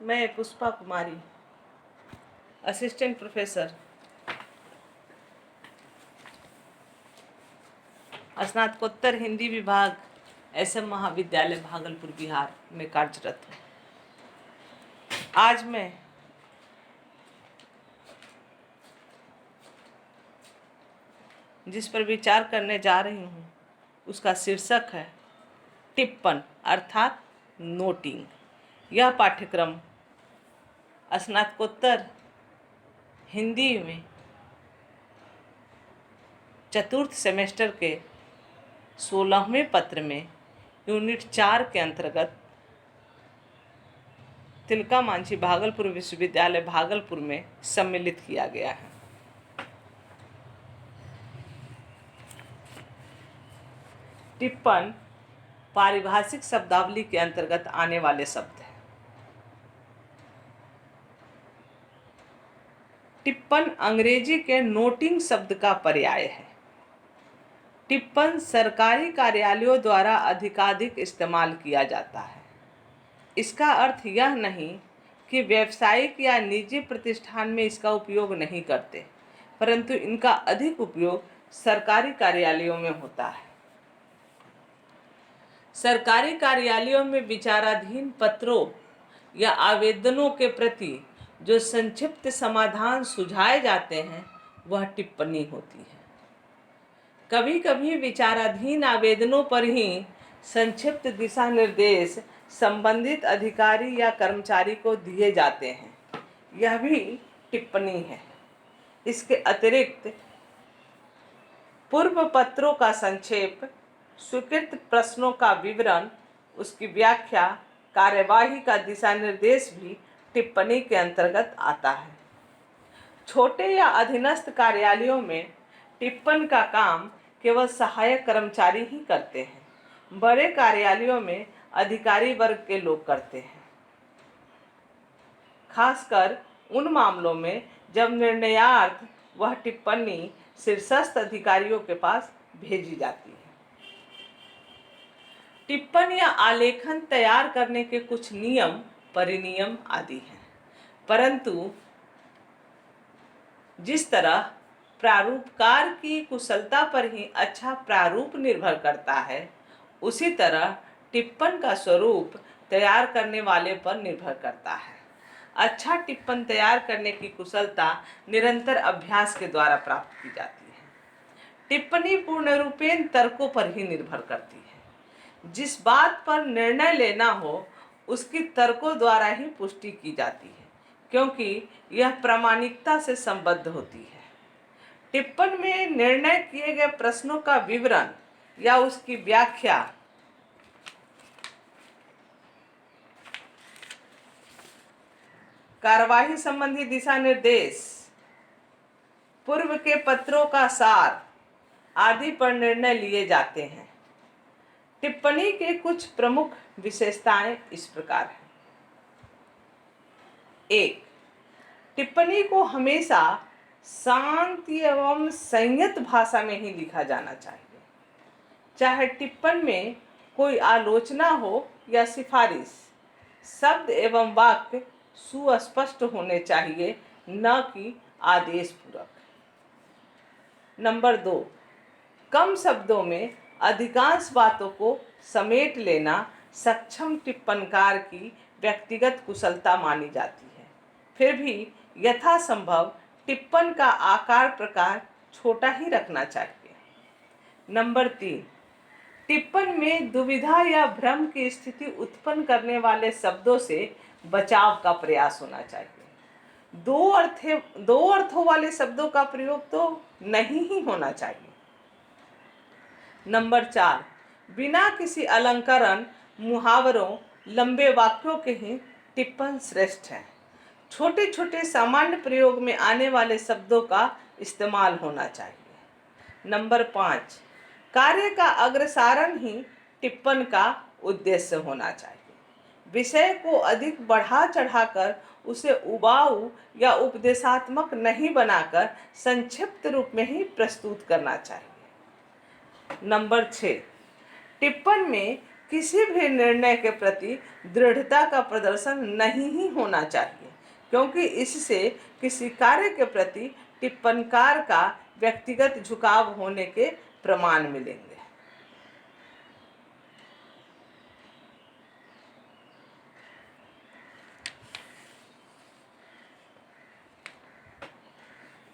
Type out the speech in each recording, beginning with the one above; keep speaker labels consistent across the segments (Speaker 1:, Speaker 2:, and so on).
Speaker 1: मैं पुष्पा कुमारी, assistant professor, स्नातकोत्तर हिंदी विभाग, SM महाविद्यालय भागलपुर बिहार में कार्यरत हूँ। आज मैं जिस पर विचार करने जा रही हूँ उसका शीर्षक है टिप्पण अर्थात नोटिंग। यह पाठ्यक्रम स्नातकोत्तर हिंदी में चतुर्थ सेमेस्टर के 16वें पत्र में यूनिट 4 के अंतर्गत तिलका मांझी भागलपुर विश्वविद्यालय भागलपुर में सम्मिलित किया गया है। टिप्पण पारिभाषिक शब्दावली के अंतर्गत आने वाले शब्द हैं। टिप्पण अंग्रेजी के नोटिंग शब्द का पर्याय है। टिप्पण सरकारी कार्यालयों द्वारा अधिकाधिक इस्तेमाल किया जाता है। इसका अर्थ यह नहीं कि व्यावसायिक या निजी प्रतिष्ठान में इसका उपयोग नहीं करते, परंतु इनका अधिक उपयोग सरकारी कार्यालयों में होता है। सरकारी कार्यालयों में विचाराधीन पत्रों या आवेदनों के प्रति जो संक्षिप्त समाधान सुझाए जाते हैं वह टिप्पणी होती है। कभी कभी विचाराधीन आवेदनों पर ही संक्षिप्त दिशा निर्देश संबंधित अधिकारी या कर्मचारी को दिए जाते हैं, यह भी टिप्पणी है। इसके अतिरिक्त पूर्व पत्रों का संक्षेप, स्वीकृत प्रश्नों का विवरण, उसकी व्याख्या, कार्यवाही का दिशा निर्देश भी टिप्पणी के अंतर्गत आता है। छोटे या अधीनस्थ कार्यालयों में टिप्पण का काम केवल सहायक कर्मचारी ही करते हैं। बड़े कार्यालयों में अधिकारी वर्ग के लोग करते हैं, खासकर उन मामलों में जब निर्णयार्थ वह टिप्पणी शीर्षस्थ अधिकारियों के पास भेजी जाती है। टिप्पण या आलेखन तैयार करने के कुछ नियम, परिनियम आदि हैं, परंतु जिस तरह प्रारूपकार की कुशलता पर ही अच्छा प्रारूप निर्भर करता है, उसी तरह टिप्पण का स्वरूप तैयार करने वाले पर निर्भर करता है। अच्छा टिप्पण तैयार करने की कुशलता निरंतर अभ्यास के द्वारा प्राप्त की जाती है। टिप्पणी पूर्ण रूपेण तर्कों पर ही निर्भर करती है। जिस बात पर निर्णय लेना हो उसकी तर्कों द्वारा ही पुष्टि की जाती है, क्योंकि यह प्रामाणिकता से संबद्ध होती है। टिप्पण में निर्णय किए गए प्रश्नों का विवरण या उसकी व्याख्या, कार्यवाही संबंधी दिशा निर्देश, पूर्व के पत्रों का सार आदि पर निर्णय लिए जाते हैं। टिप्पणी के कुछ प्रमुख विशेषताएं इस प्रकार हैं। 1. टिप्पणी को हमेशा शांत एवं संयत भाषा में ही लिखा जाना चाहिए। चाहे टिप्पण में कोई आलोचना हो या सिफारिश, शब्द एवं वाक्य सुस्पष्ट होने चाहिए, न कि आदेश पूरक। नंबर 2. कम शब्दों में अधिकांश बातों को समेट लेना सक्षम टिप्पणकार की व्यक्तिगत कुशलता मानी जाती है। फिर भी यथासंभव टिप्पण का आकार प्रकार छोटा ही रखना चाहिए। नंबर 3. टिप्पण में दुविधा या भ्रम की स्थिति उत्पन्न करने वाले शब्दों से बचाव का प्रयास होना चाहिए। दो अर्थों वाले शब्दों का प्रयोग तो नहीं ही होना चाहिए। नंबर 4. बिना किसी अलंकरण, मुहावरों, लंबे वाक्यों के ही टिप्पण श्रेष्ठ है। छोटे छोटे सामान्य प्रयोग में आने वाले शब्दों का इस्तेमाल होना चाहिए। नंबर 5. कार्य का अग्रसारण ही टिप्पण का उद्देश्य होना चाहिए। विषय को अधिक बढ़ा चढ़ाकर उसे उबाऊ या उपदेशात्मक नहीं बनाकर संक्षिप्त रूप में ही प्रस्तुत करना चाहिए। नंबर 6. टिप्पण में किसी भी निर्णय के प्रति दृढ़ता का प्रदर्शन नहीं ही होना चाहिए, क्योंकि इससे किसी कार्य के प्रति टिप्पणकार का व्यक्तिगत झुकाव होने के प्रमाण मिलेंगे।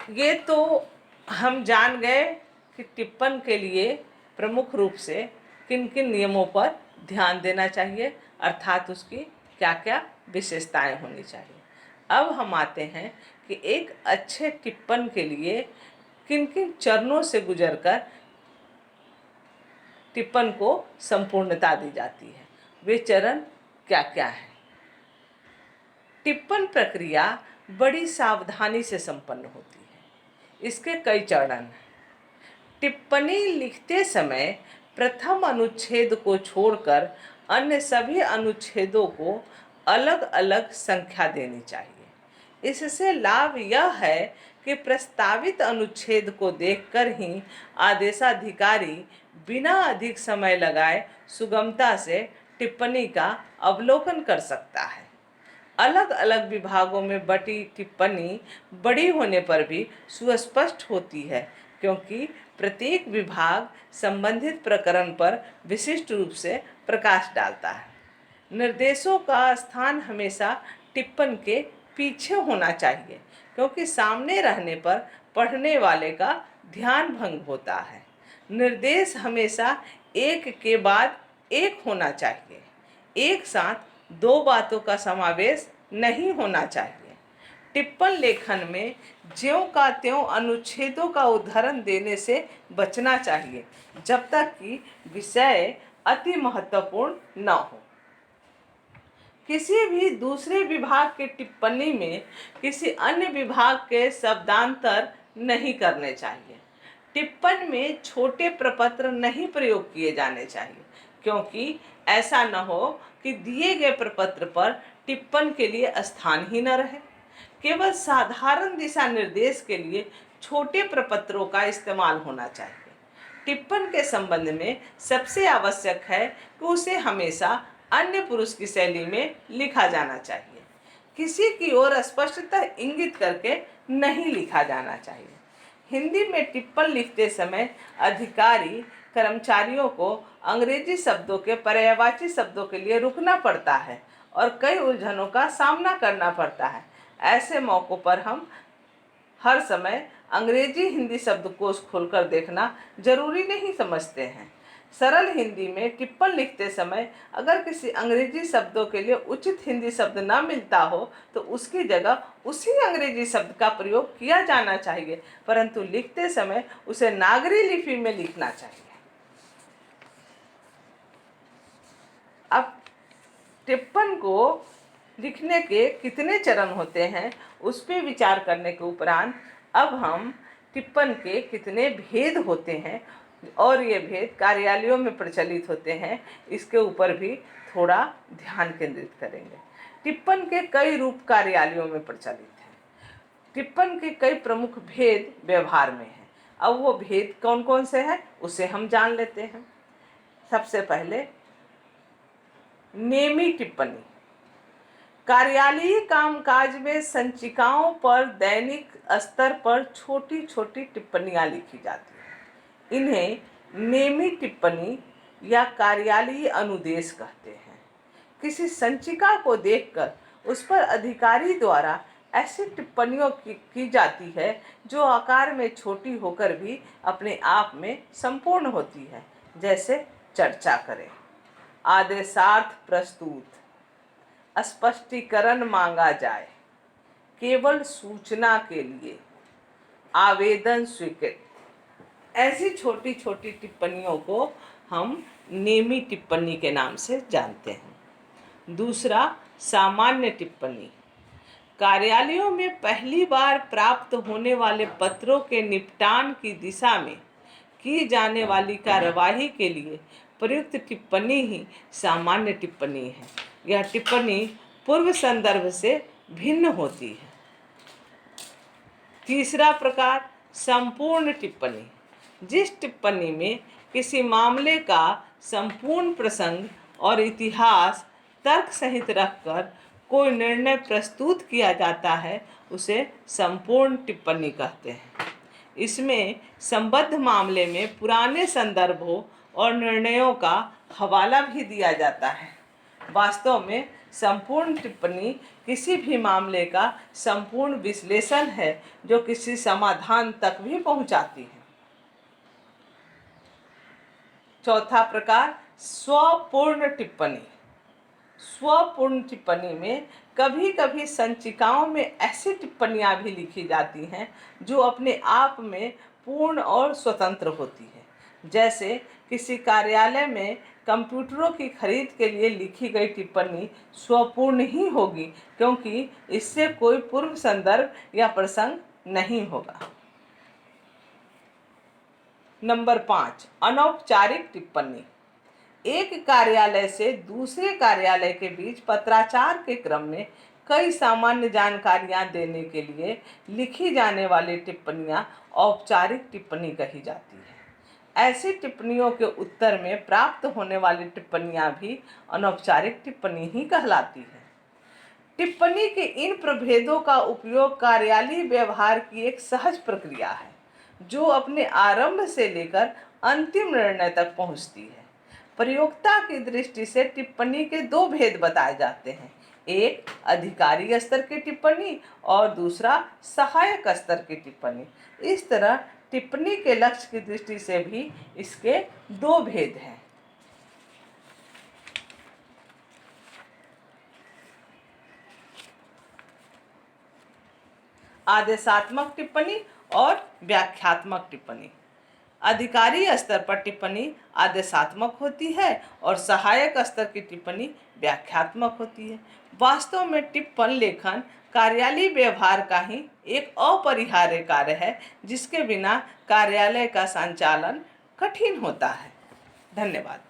Speaker 1: ये तो हम जान गए कि टिप्पण के लिए प्रमुख रूप से किन किन नियमों पर ध्यान देना चाहिए, अर्थात उसकी क्या क्या विशेषताएं होनी चाहिए। अब हम आते हैं कि एक अच्छे टिप्पण के लिए किन किन चरणों से गुजरकर टिप्पण को संपूर्णता दी जाती है। वे चरण क्या क्या हैं? टिप्पण प्रक्रिया बड़ी सावधानी से संपन्न होती है। इसके कई चरण हैं। टिप्पणी लिखते समय प्रथम अनुच्छेद को छोड़कर अन्य सभी अनुच्छेदों को अलग अलग संख्या देनी चाहिए। इससे लाभ यह है कि प्रस्तावित अनुच्छेद को देखकर ही आदेशाधिकारी बिना अधिक समय लगाए सुगमता से टिप्पणी का अवलोकन कर सकता है। अलग अलग विभागों में बटी टिप्पणी बड़ी होने पर भी सुस्पष्ट होती है, क्योंकि प्रत्येक विभाग संबंधित प्रकरण पर विशिष्ट रूप से प्रकाश डालता है। निर्देशों का स्थान हमेशा टिप्पण के पीछे होना चाहिए, क्योंकि सामने रहने पर पढ़ने वाले का ध्यान भंग होता है। निर्देश हमेशा एक के बाद एक होना चाहिए। एक साथ दो बातों का समावेश नहीं होना चाहिए। टिप्पण लेखन में ज्यों का त्यों अनुच्छेदों का उदाहरण देने से बचना चाहिए, जब तक कि विषय अति महत्वपूर्ण न हो। किसी भी दूसरे विभाग की टिप्पणी में किसी अन्य विभाग के शब्दांतर नहीं करने चाहिए। टिप्पण में छोटे प्रपत्र नहीं प्रयोग किए जाने चाहिए, क्योंकि ऐसा न हो कि दिए गए प्रपत्र पर टिप्पण के लिए स्थान ही न रहे। केवल साधारण दिशा निर्देश के लिए छोटे प्रपत्रों का इस्तेमाल होना चाहिए। टिप्पण के संबंध में सबसे आवश्यक है कि उसे हमेशा अन्य पुरुष की शैली में लिखा जाना चाहिए। किसी की ओर स्पष्टतः इंगित करके नहीं लिखा जाना चाहिए। हिंदी में टिप्पण लिखते समय अधिकारी कर्मचारियों को अंग्रेजी शब्दों के पर्यायवाची शब्दों के लिए रुकना पड़ता है और कई उलझनों का सामना करना पड़ता है। ऐसे मौक़ों पर हम हर समय अंग्रेजी हिंदी शब्दकोश खोलकर देखना जरूरी नहीं समझते हैं। सरल हिंदी में टिप्पण लिखते समय अगर किसी अंग्रेजी शब्दों के लिए उचित हिंदी शब्द न मिलता हो तो उसकी जगह उसी अंग्रेजी शब्द का प्रयोग किया जाना चाहिए, परंतु लिखते समय उसे नागरी लिपि में लिखना चाहिए। अब टिप्पण को लिखने के कितने चरण होते हैं उस पर विचार करने के उपरांत अब हम टिप्पण के कितने भेद होते हैं और ये भेद कार्यालयों में प्रचलित होते हैं, इसके ऊपर भी थोड़ा ध्यान केंद्रित करेंगे। टिप्पण के कई रूप कार्यालयों में प्रचलित हैं। टिप्पण के कई प्रमुख भेद व्यवहार में हैं। अब वो भेद कौन कौन से हैं उसे हम जान लेते हैं। सबसे पहले नेमी टिप्पणी। कार्यालयीय कामकाज में संचिकाओं पर दैनिक स्तर पर छोटी छोटी टिप्पणियां लिखी जाती हैं। इन्हें नेमी टिप्पणी या कार्यालयीय अनुदेश कहते हैं। किसी संचिका को देखकर उस पर अधिकारी द्वारा ऐसी टिप्पणियों की जाती है जो आकार में छोटी होकर भी अपने आप में संपूर्ण होती है। जैसे चर्चा करें, आदेशार्थ प्रस्तुत, स्पष्टीकरण मांगा जाए, केवल सूचना के लिए, आवेदन स्वीकृत। ऐसी छोटी छोटी टिप्पणियों को हम नेमी टिप्पणी के नाम से जानते हैं। दूसरा, सामान्य टिप्पणी। कार्यालयों में पहली बार प्राप्त होने वाले पत्रों के निपटान की दिशा में की जाने वाली कार्यवाही के लिए प्रयुक्त टिप्पणी ही सामान्य टिप्पणी है। यह टिप्पणी पूर्व संदर्भ से भिन्न होती है। तीसरा प्रकार, संपूर्ण टिप्पणी। जिस टिप्पणी में किसी मामले का संपूर्ण प्रसंग और इतिहास तर्क सहित रखकर कोई निर्णय प्रस्तुत किया जाता है उसे संपूर्ण टिप्पणी कहते हैं। इसमें संबद्ध मामले में पुराने संदर्भों और निर्णयों का हवाला भी दिया जाता है। वास्तव में संपूर्ण टिप्पणी किसी भी मामले का संपूर्ण विश्लेषण है जो किसी समाधान तक भी पहुंचाती है। चौथा प्रकार स्वपूर्ण टिप्पणी। स्वपूर्ण टिप्पणी में कभी कभी संचिकाओं में ऐसी टिप्पणियां भी लिखी जाती हैं जो अपने आप में पूर्ण और स्वतंत्र होती है। जैसे किसी कार्यालय में कंप्यूटरों की खरीद के लिए लिखी गई टिप्पणी स्वपूर्ण ही होगी, क्योंकि इससे कोई पूर्व संदर्भ या प्रसंग नहीं होगा। नंबर 5, अनौपचारिक टिप्पणी। एक कार्यालय से दूसरे कार्यालय के बीच पत्राचार के क्रम में कई सामान्य जानकारियां देने के लिए लिखी जाने वाली टिप्पणियां औपचारिक टिप्पणी कही जाती है। ऐसी टिप्पणियों के उत्तर में प्राप्त होने वाली टिप्पणियां भी अनौपचारिक टिप्पणी ही कहलाती है। टिप्पणी के इन प्रभेदों का उपयोग कार्यालयीय व्यवहार की एक सहज प्रक्रिया है जो अपने आरंभ से लेकर अंतिम निर्णय तक पहुंचती है। प्रयोक्ता की दृष्टि से टिप्पणी के दो भेद बताए जाते हैं, एक अधिकारी स्तर की टिप्पणी और दूसरा सहायक स्तर की टिप्पणी। इस तरह टिप्पणी के लक्ष्य की दृष्टि से भी इसके दो भेद हैं। आदेशात्मक टिप्पणी और व्याख्यात्मक टिप्पणी। अधिकारी स्तर पर टिप्पणी आदेशात्मक होती है और सहायक स्तर की टिप्पणी व्याख्यात्मक होती है। वास्तव में टिप्पण लेखन कार्यालयीय व्यवहार का ही एक अपरिहार्य कार्य है जिसके बिना कार्यालय का संचालन कठिन होता है। धन्यवाद।